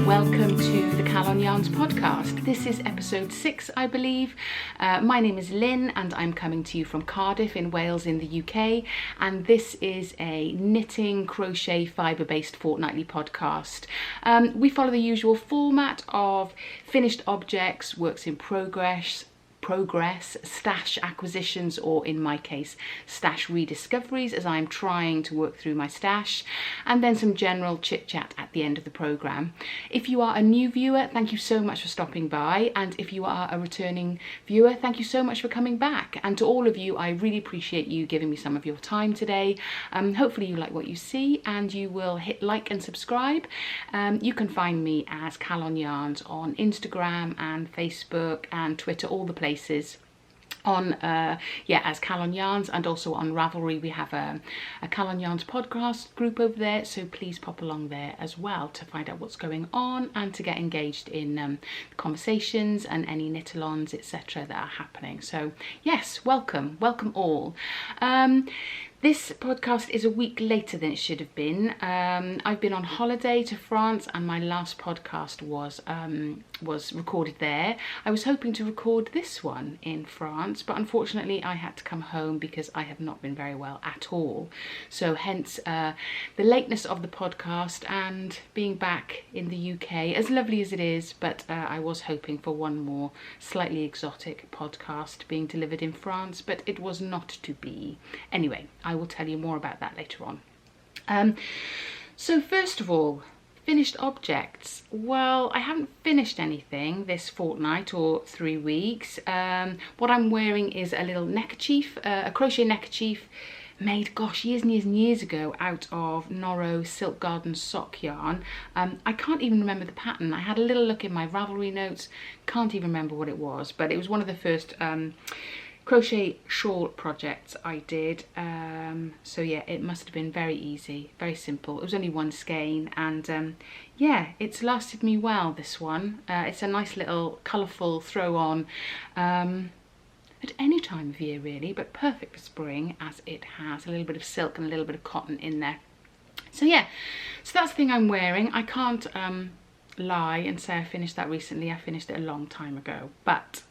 Welcome to the Calon Yarns podcast. This is episode 6, I believe. My name is Lynn and I'm coming to you from Cardiff in Wales in the UK. And this is a knitting, crochet, fibre-based fortnightly podcast. We follow the usual format of finished objects, works in progress, stash acquisitions, or in my case stash rediscoveries as I'm trying to work through my stash, and then some general chit chat at the end of the programme. If you are a new viewer, thank you so much for stopping by, and if you are a returning viewer, thank you so much for coming back. And to all of you, I really appreciate you giving me some of your time today. Hopefully you like what you see and you will hit like and subscribe. You can find me as Calon Yarns on Instagram and Facebook and Twitter, all the places. On as Calon Yarns, and also on Ravelry we have a Calon Yarns podcast group over there, so please pop along there as well to find out what's going on and to get engaged in conversations and any knit-alongs, etc. that are happening. So yes, welcome all. This podcast is a week later than it should have been. I've been on holiday to France and my last podcast was recorded there. I was hoping to record this one in France, but unfortunately I had to come home because I have not been very well at all. So hence the lateness of the podcast and being back in the UK, as lovely as it is, but I was hoping for one more slightly exotic podcast being delivered in France, but it was not to be. Anyway, I will tell you more about that later on. So first of all, finished objects. Well, I haven't finished anything this fortnight or 3 weeks. What I'm wearing is a little neckerchief, a crochet neckerchief made, years and years ago out of Norrow Silk Garden sock yarn. I can't even remember the pattern. I had a little look in my Ravelry notes, can't even remember what it was, but it was one of the first crochet shawl projects I did. So yeah, it must have been very easy, very simple. It was only one skein, and yeah, it's lasted me well, this one. It's a nice little colourful throw on at any time of year really, but perfect for spring as it has a little bit of silk and a little bit of cotton in there. So yeah, so that's the thing I'm wearing. I can't lie and say I finished that recently. I finished it a long time ago, but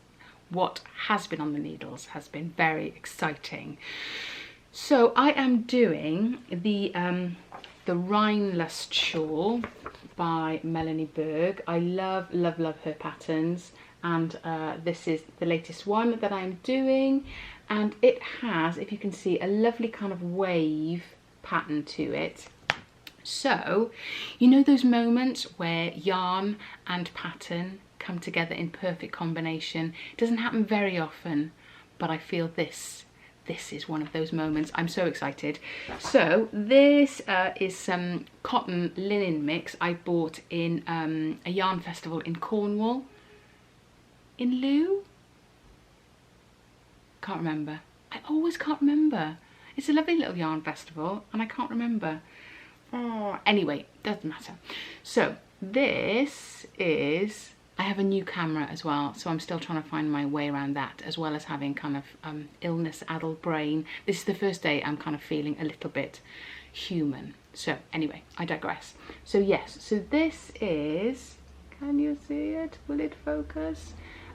what has been on the needles has been very exciting. So I am doing the Rheinlust shawl by Melanie Berg. I love her patterns, and this is the latest one that I'm doing, and it has, if you can see, a lovely kind of wave pattern to it. So you know those moments where yarn and pattern come together in perfect combination? It doesn't happen very often, but I feel this is one of those moments. I'm so excited. So this is some cotton linen mix I bought in a yarn festival in Cornwall. In Loo? Can't remember. I always can't remember. It's a lovely little yarn festival and I can't remember. Oh, anyway, doesn't matter. So this is, I have a new camera as well, so I'm still trying to find my way around that, as well as having kind of illness-addled brain. This is the first day I'm kind of feeling a little bit human. So anyway, I digress. So yes, so this is, can you see it? Will it focus?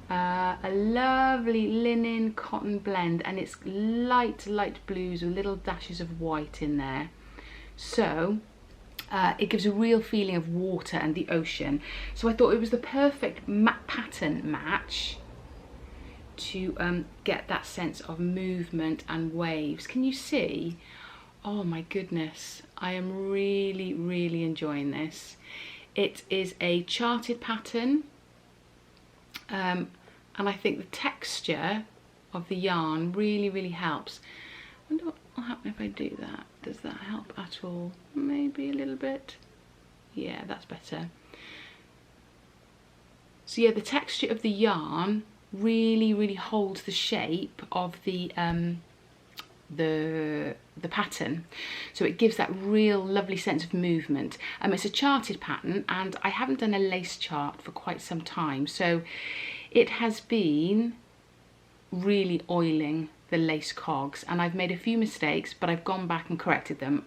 A lovely linen cotton blend, and it's light blues with little dashes of white in there. So it gives a real feeling of water and the ocean. So I thought it was the perfect pattern match to get that sense of movement and waves. Can you see? Oh my goodness, I am really enjoying this. It is a charted pattern, and I think the texture of the yarn really helps. I wonder what will happen if I do that. Does that help at all? Maybe a little bit. Yeah, that's better. So yeah, the texture of the yarn really holds the shape of the pattern, so it gives that real lovely sense of movement. It's a charted pattern, and I haven't done a lace chart for quite some time, so it has been really oiling the lace cogs, and I've made a few mistakes, but I've gone back and corrected them.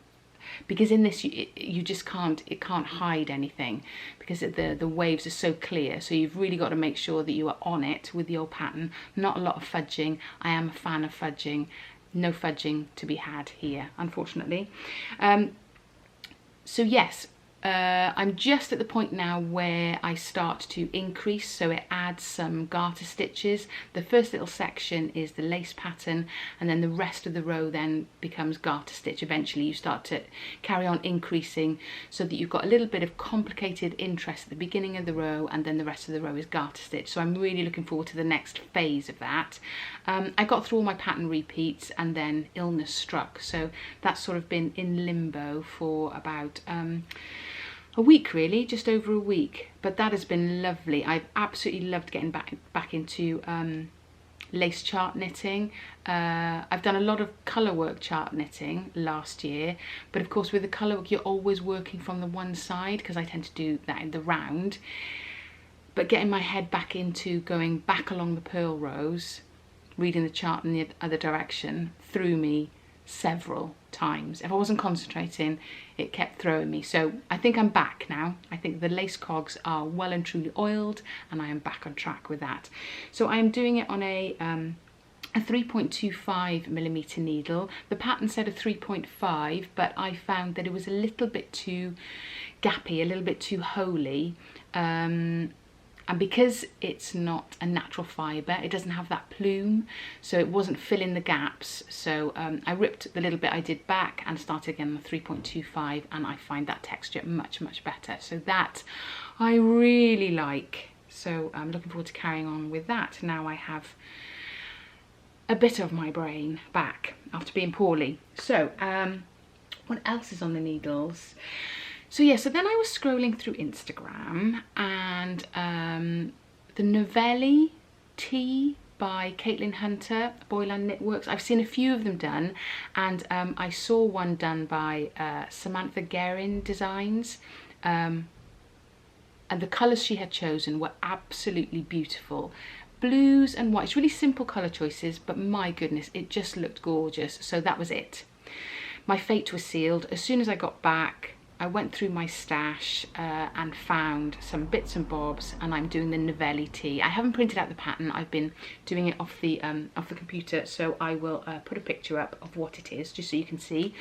because in this you just can't, it can't hide anything because the waves are so clear. So you've really got to make sure that you are on it with your pattern. Not a lot of fudging. I am a fan of fudging. No fudging to be had here, unfortunately. So yes, I'm just at the point now where I start to increase, so it adds some garter stitches. The first little section is the lace pattern, and then the rest of the row then becomes garter stitch. Eventually you start to carry on increasing so that you've got a little bit of complicated interest at the beginning of the row, and then the rest of the row is garter stitch. So I'm really looking forward to the next phase of that. I got through all my pattern repeats and then illness struck, so that's sort of been in limbo for about a week, really, just over a week, but that has been lovely. I've absolutely loved getting back into lace chart knitting. I've done a lot of colour work chart knitting last year, but of course with the colour work you're always working from the one side, because I tend to do that in the round. But getting my head back into going back along the purl rows, reading the chart in the other direction, threw me several times. If I wasn't concentrating, it kept throwing me. So I think I'm back now. I think the lace cogs are well and truly oiled, and I am back on track with that. So I am doing it on a 3.25mm needle. The pattern said a 3.5, but I found that it was a little bit too gappy, a little bit too holy. And because it's not a natural fibre, it doesn't have that plume, so it wasn't filling the gaps. So I ripped the little bit I did back and started again on 3.25, and I find that texture much, much better. So that I really like. So I'm looking forward to carrying on with that. Now I have a bit of my brain back after being poorly. So what else is on the needles? So yeah, so then I was scrolling through Instagram, and the Navelli tee by Caitlin Hunter, Boyland Knitworks. I've seen a few of them done, and I saw one done by Samantha Guerin Designs, and the colours she had chosen were absolutely beautiful. Blues and whites, really simple colour choices, but my goodness, it just looked gorgeous. So that was it. My fate was sealed. As soon as I got back, I went through my stash and found some bits and bobs, and I'm doing the Navelli tee. I haven't printed out the pattern. I've been doing it off the computer, so I will put a picture up of what it is, just so you can see.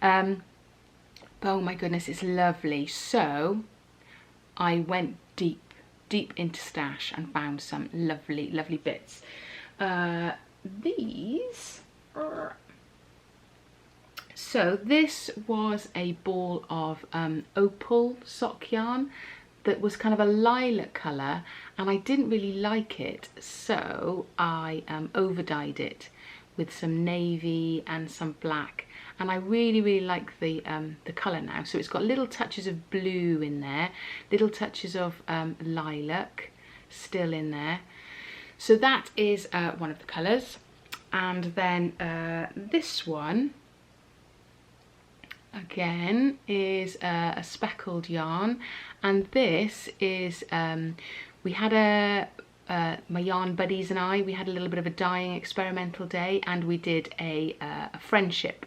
Oh my goodness, it's lovely. So I went deep into stash and found some lovely, lovely bits. These are... So this was a ball of opal sock yarn that was kind of a lilac colour, and I didn't really like it, so I over-dyed it with some navy and some black, and I really, really like the colour now. So it's got little touches of blue in there, little touches of lilac still in there. So that is one of the colours. And then this one again is a speckled yarn, and this is we had my yarn buddies and I, we had a little bit of a dyeing experimental day, and we did a friendship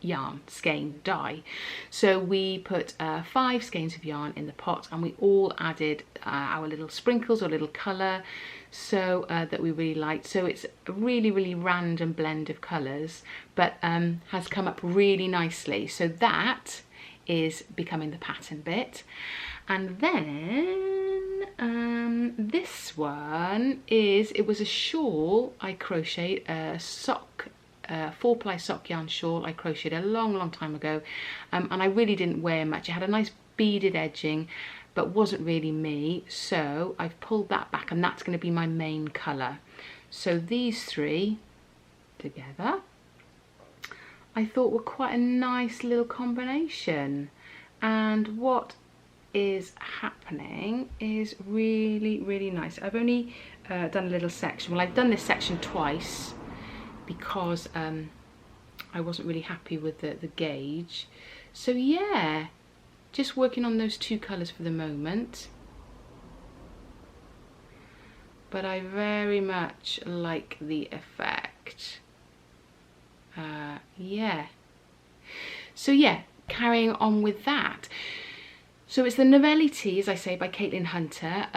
yarn skein dye. So we put 5 skeins of yarn in the pot, and we all added our little sprinkles or little colour, so that we really liked. So it's a really, really random blend of colours, but has come up really nicely. So that is becoming the pattern bit. And then this one is, it was a shawl I crocheted, a sock, 4-ply sock yarn shawl I crocheted a long time ago, and I really didn't wear much. It had a nice beaded edging, but wasn't really me, so I've pulled that back, and that's going to be my main colour. So these 3 together I thought were quite a nice little combination, and what is happening is really, really nice. I've only done a little section. Well, I've done this section twice because I wasn't really happy with the gauge. So yeah, just working on those 2 colours for the moment, but I very much like the effect. Yeah, so yeah, carrying on with that. So it's the Navelli tee, as I say, by Caitlin Hunter.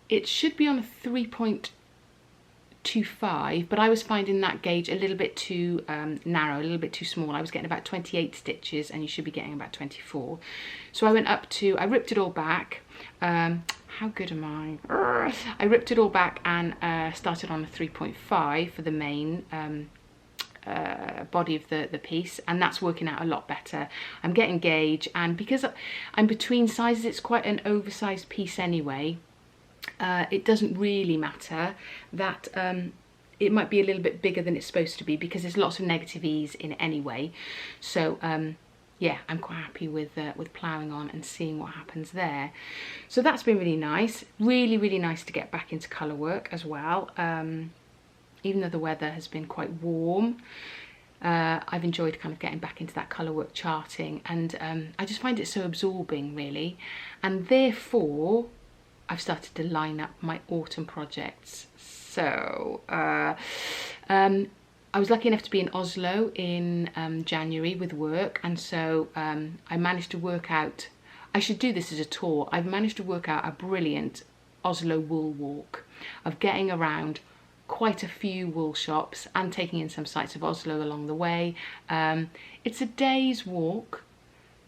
It should be on a 3.25, but I was finding that gauge a little bit too narrow, a little bit too small. I was getting about 28 stitches and you should be getting about 24. So I went up to, I ripped it all back. How good am I? I ripped it all back and started on a 3.5 for the main body of the piece, and that's working out a lot better. I'm getting gauge, and because I'm between sizes, it's quite an oversized piece anyway. It doesn't really matter that it might be a little bit bigger than it's supposed to be, because there's lots of negative ease in it anyway. So yeah, I'm quite happy with ploughing on and seeing what happens there. So that's been really nice. Really, really nice to get back into colour work as well. Even though the weather has been quite warm, I've enjoyed kind of getting back into that colour work charting, and I just find it so absorbing, really. And therefore, I've started to line up my autumn projects. So I was lucky enough to be in Oslo in January with work, and so I managed to work out, I should do this as a tour, I've managed to work out a brilliant Oslo wool walk of getting around quite a few wool shops and taking in some sights of Oslo along the way. It's a day's walk,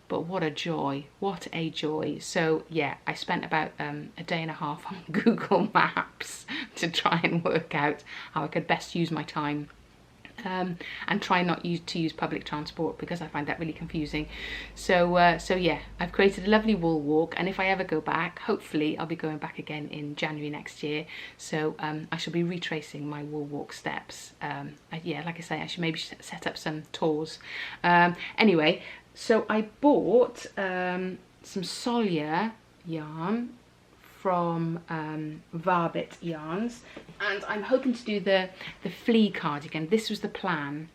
but what a joy, what a joy. So yeah, I spent about a day and a half on Google Maps to try and work out how I could best use my time. And try not to use public transport, because I find that really confusing. So so yeah, I've created a lovely wool walk, and if I ever go back, hopefully I'll be going back again in January next year. So I shall be retracing my wool walk steps. Yeah, like I say, I should maybe set up some tours. Anyway, so I bought some Solje yarn from Vaerbitt yarns, and I'm hoping to do the Flea Cardigan. This was the plan.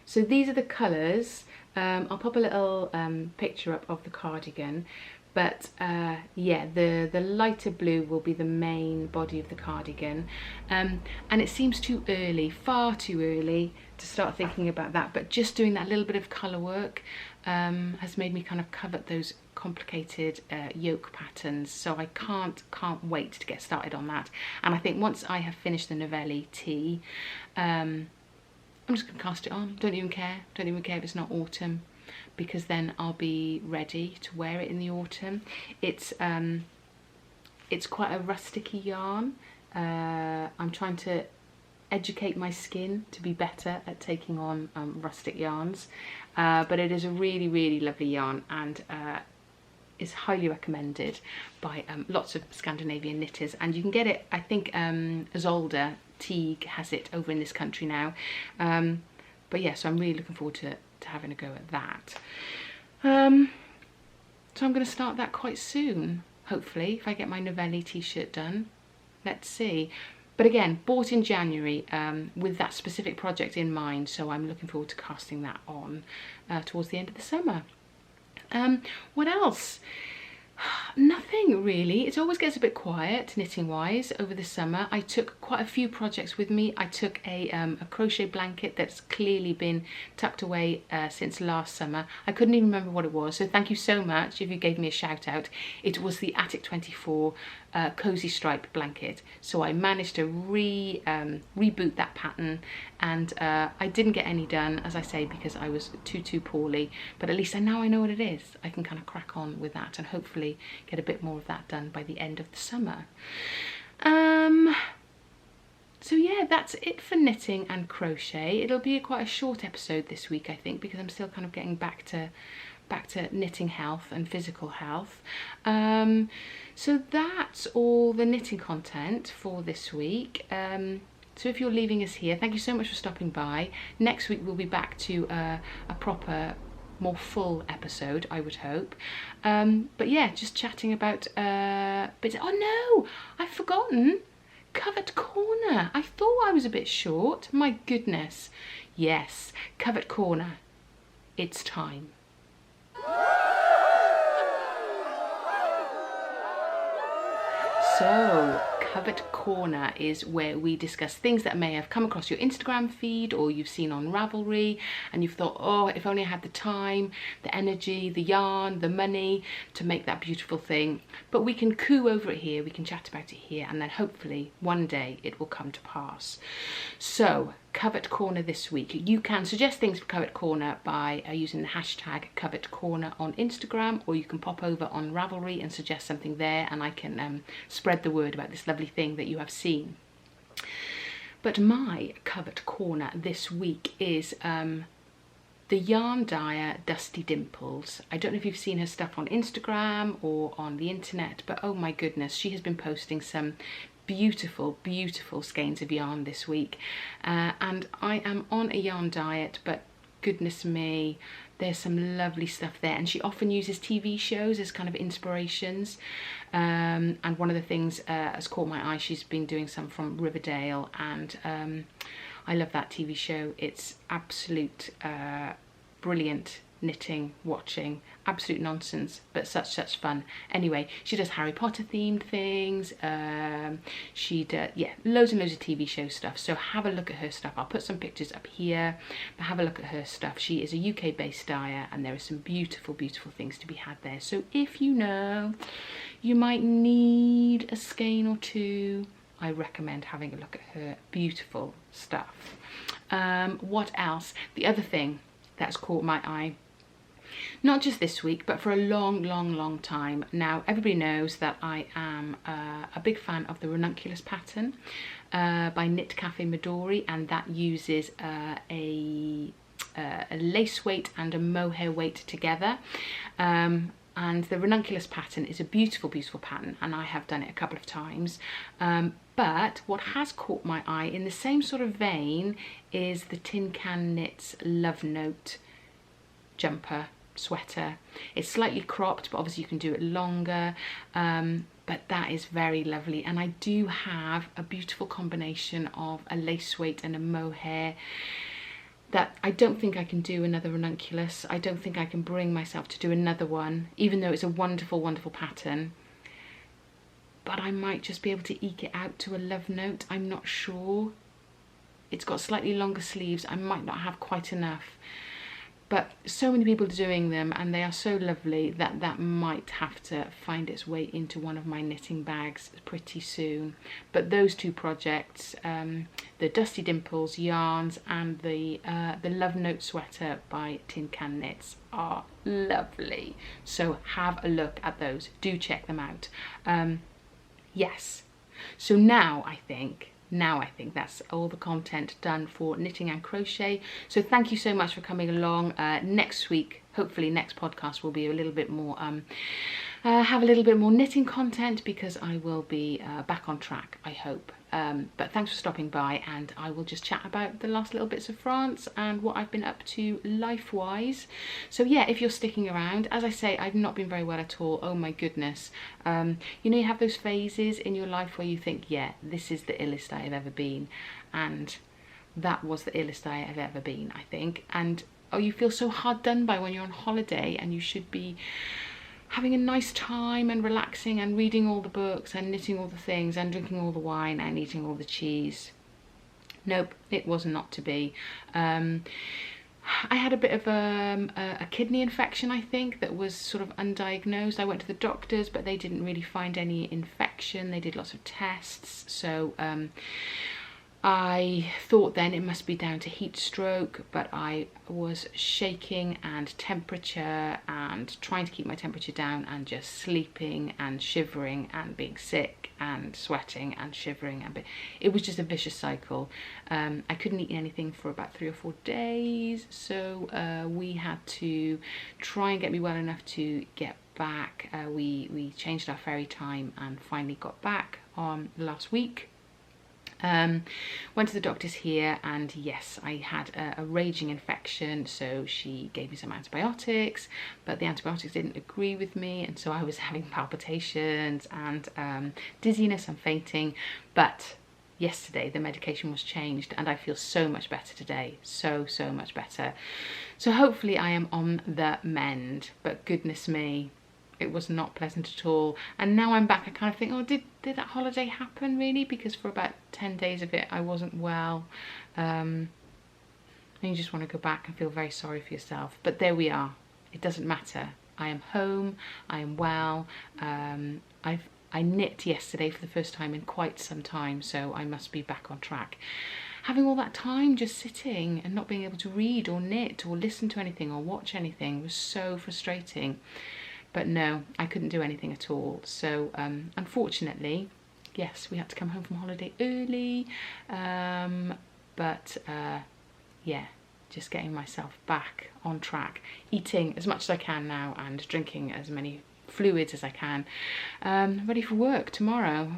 So these are the colours. I'll pop a little picture up of the cardigan, but yeah, the lighter blue will be the main body of the cardigan, and it seems too early, far too early to start thinking about that, but just doing that little bit of colour work has made me kind of covet those complicated yoke patterns. So I can't wait to get started on that. And I think once I have finished the Navelli tee, I'm just going to cast it on. Don't even care if it's not autumn, because then I'll be ready to wear it in the autumn. It's quite a rusticy yarn. I'm trying to educate my skin to be better at taking on rustic yarns, but it is a really, really lovely yarn, and is highly recommended by lots of Scandinavian knitters, and you can get it, I think Ysolda, Teague has it over in this country now. But yeah, so I'm really looking forward to having a go at that. So I'm going to start that quite soon, hopefully, if I get my Navelli t-shirt done. Let's see. But again, bought in January with that specific project in mind, so I'm looking forward to casting that on towards the end of the summer. What else? Nothing really. It always gets a bit quiet knitting wise over the summer. I took quite a few projects with me. I took a crochet blanket that's clearly been tucked away since last summer. I couldn't even remember what it was, so thank you so much if you gave me a shout out. It was the Attic 24 cozy stripe blanket. So I managed to reboot that pattern, and I didn't get any done, as I say, because I was too poorly, but at least now I know what it is. I can kind of crack on with that and hopefully get a bit more of that done by the end of the summer. So yeah, that's it for knitting and crochet. It'll be quite a short episode this week, I think, because I'm still kind of getting back to knitting health and physical health. So that's all the knitting content for this week. So if you're leaving us here, thank you so much for stopping by. Next week we'll be back to a proper, more full episode, I would hope. But yeah, just chatting about bits. Oh no, I've forgotten. Covert corner. I thought I was a bit short. My goodness. Yes, covert corner. It's time. So, Covered Corner is where we discuss things that may have come across your Instagram feed or you've seen on Ravelry and you've thought, oh, if only I had the time, the energy, the yarn, the money to make that beautiful thing. But we can coo over it here, we can chat about it here, and then hopefully one day it will come to pass. So Covered Corner this week. You can suggest things for Covered Corner by using the hashtag Covered Corner on Instagram, or you can pop over on Ravelry and suggest something there, and I can spread the word about this lovely thing that you have seen. But my Covered Corner this week is the yarn dyer Dusty Dimples. I don't know if you've seen her stuff on Instagram or on the internet, but oh my goodness, she has been posting some beautiful, beautiful skeins of yarn this week, and I am on a yarn diet, but goodness me, there's some lovely stuff there. And she often uses TV shows as kind of inspirations, and one of the things has caught my eye, she's been doing some from Riverdale, and I love that TV show. It's absolute brilliant knitting, watching, absolute nonsense, but such fun. Anyway, she does Harry Potter themed things, she does, yeah, loads and loads of TV show stuff, so have a look at her stuff. I'll put some pictures up here, but have a look at her stuff. She is a UK based dyer and there are some beautiful, beautiful things to be had there. So if you know you might need a skein or two, I recommend having a look at her beautiful stuff. What else? The other thing that's caught my eye, not just this week, but for a long time now, everybody knows that I am a big fan of the ranunculus pattern by Knit Cafe Midori, and that uses a lace weight and a mohair weight together. And the ranunculus pattern is a beautiful, beautiful pattern, and I have done it a couple of times. But what has caught my eye in the same sort of vein is the Tin Can Knits Love Note jumper sweater. It's slightly cropped, but obviously you can do it longer, but that is very lovely. And I do have a beautiful combination of a lace weight and a mohair that I don't think I can do another ranunculus. I don't think I can bring myself to do another one, even though it's a wonderful, wonderful pattern. But I might just be able to eke it out to a love note. I'm not sure. It's got slightly longer sleeves. I might not have quite enough. But so many people are doing them and they are so lovely that that might have to find its way into one of my knitting bags pretty soon. But those two projects, the Dusty Dimples yarns and the Love Note sweater by Tin Can Knits, are lovely. So have a look at those. Do check them out. Yes. So now I think that's all the content done for knitting and crochet. So thank you so much for coming along. Next week, hopefully next podcast will be a little bit more, have a little bit more knitting content, because I will be back on track, I hope. But thanks for stopping by, and I will just chat about the last little bits of France and what I've been up to life-wise. So yeah, if you're sticking around, as I say, I've not been very well at all. Oh my goodness. You know, you have those phases in your life where you think, yeah, this is the illest I have ever been. And that was the illest I have ever been, I think. And oh, you feel so hard done by when you're on holiday and you should be having a nice time and relaxing and reading all the books and knitting all the things and drinking all the wine and eating all the cheese. Nope, it was not to be. I had a bit of a kidney infection, I think, that was sort of undiagnosed. I went to the doctors, but they didn't really find any infection. They did lots of tests. So I thought then it must be down to heat stroke, but I was shaking and temperature and trying to keep my temperature down and just sleeping and shivering and being sick and sweating and shivering. And it was just a vicious cycle. I couldn't eat anything for about 3 or 4 days. So we had to try and get me well enough to get back. We changed our ferry time and finally got back last week. Went to the doctors here, and yes, I had a raging infection, so she gave me some antibiotics, but the antibiotics didn't agree with me, and so I was having palpitations and dizziness and fainting. But yesterday the medication was changed and I feel so much better today, so much better. So hopefully I am on the mend, but goodness me, It was not pleasant at all. And now I'm back, I kind of think, oh, did that holiday happen really? Because for about 10 days of it, I wasn't well. And you just want to go back and feel very sorry for yourself. But there we are. It doesn't matter. I am home. I am well. I knit yesterday for the first time in quite some time, so I must be back on track. Having all that time just sitting and not being able to read or knit or listen to anything or watch anything was so frustrating. But no, I couldn't do anything at all. So unfortunately, yes, we had to come home from holiday early. Yeah, just getting myself back on track, eating as much as I can now and drinking as many fluids as I can. Ready for work tomorrow.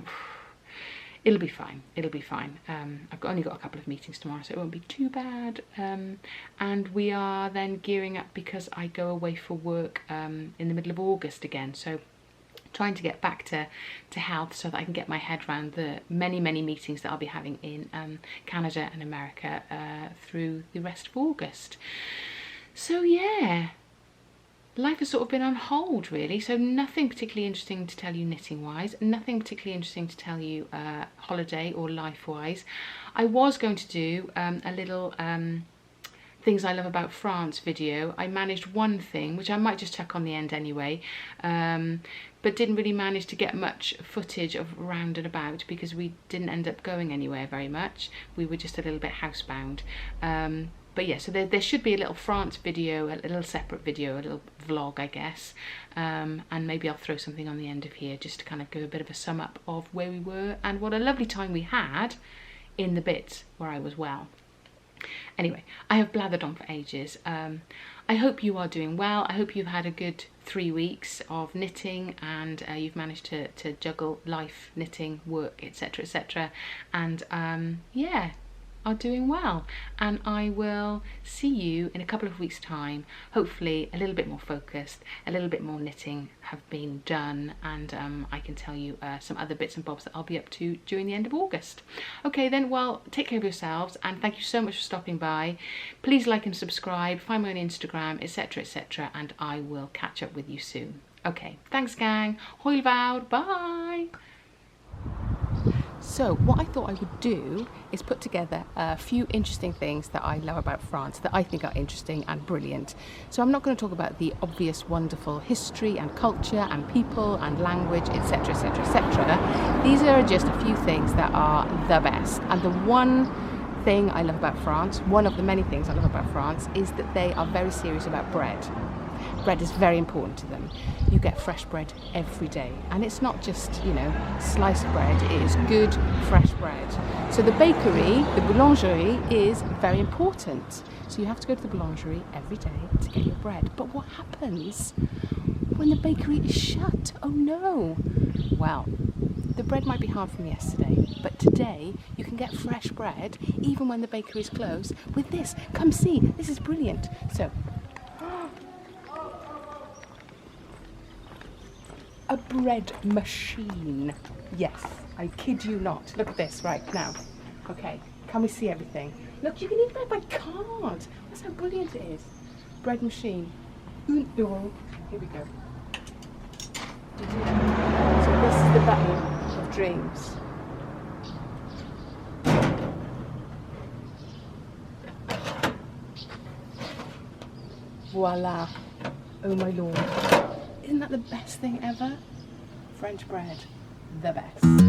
It'll be fine. It'll be fine. I've only got a couple of meetings tomorrow, so it won't be too bad. And we are then gearing up because I go away for work in the middle of August again. So trying to get back to health so that I can get my head around the many meetings that I'll be having in Canada and America through the rest of August. So yeah, life has sort of been on hold really, so nothing particularly interesting to tell you knitting wise, nothing particularly interesting to tell you holiday or life wise. I was going to do a little things I love about France video. I managed one thing, which I might just chuck on the end anyway, but didn't really manage to get much footage of round and about because we didn't end up going anywhere very much. We were just a little bit housebound. But yeah, so there should be a little France video, a little separate video, a little vlog, I guess. And maybe I'll throw something on the end of here just to kind of give a bit of a sum up of where we were and what a lovely time we had in the bits where I was well. Anyway, I have blathered on for ages. I hope you are doing well. I hope you've had a good 3 weeks of knitting and you've managed to juggle life, knitting, work, etc, etc. And yeah, are doing well, and I will see you in a couple of weeks time, hopefully a little bit more focused, a little bit more knitting have been done, and I can tell you some other bits and bobs that I'll be up to during the end of August. Okay then, well, take care of yourselves and thank you so much for stopping by. Please like and subscribe, find me on Instagram, etc, etc, and I will catch up with you soon. Okay, thanks gang, hoi vowed, bye. So what I thought I would do is put together a few interesting things that I love about France that I think are interesting and brilliant. So I'm not going to talk about the obvious wonderful history and culture and people and language, etc, etc, etc. These are just a few things that are the best. And the one thing I love about France, one of the many things I love about France, is that they are very serious about bread. Bread is very important to them. You get fresh bread every day, and it's not just, you know, sliced bread, it is good fresh bread. So the bakery, the boulangerie, is very important. So you have to go to the boulangerie every day to get your bread. But what happens when the bakery is shut? Oh no! Well, the bread might be hard from yesterday, but today you can get fresh bread even when the bakery is closed with this. Come see, this is brilliant. So a bread machine. Yes, I kid you not. Look at this right now. Okay, can we see everything? Look, you can eat bread by card. That's how brilliant it is. Bread machine. €1. Here we go. So this is the button of dreams. Voila. Oh my lord. Isn't that the best thing ever? French bread, the best.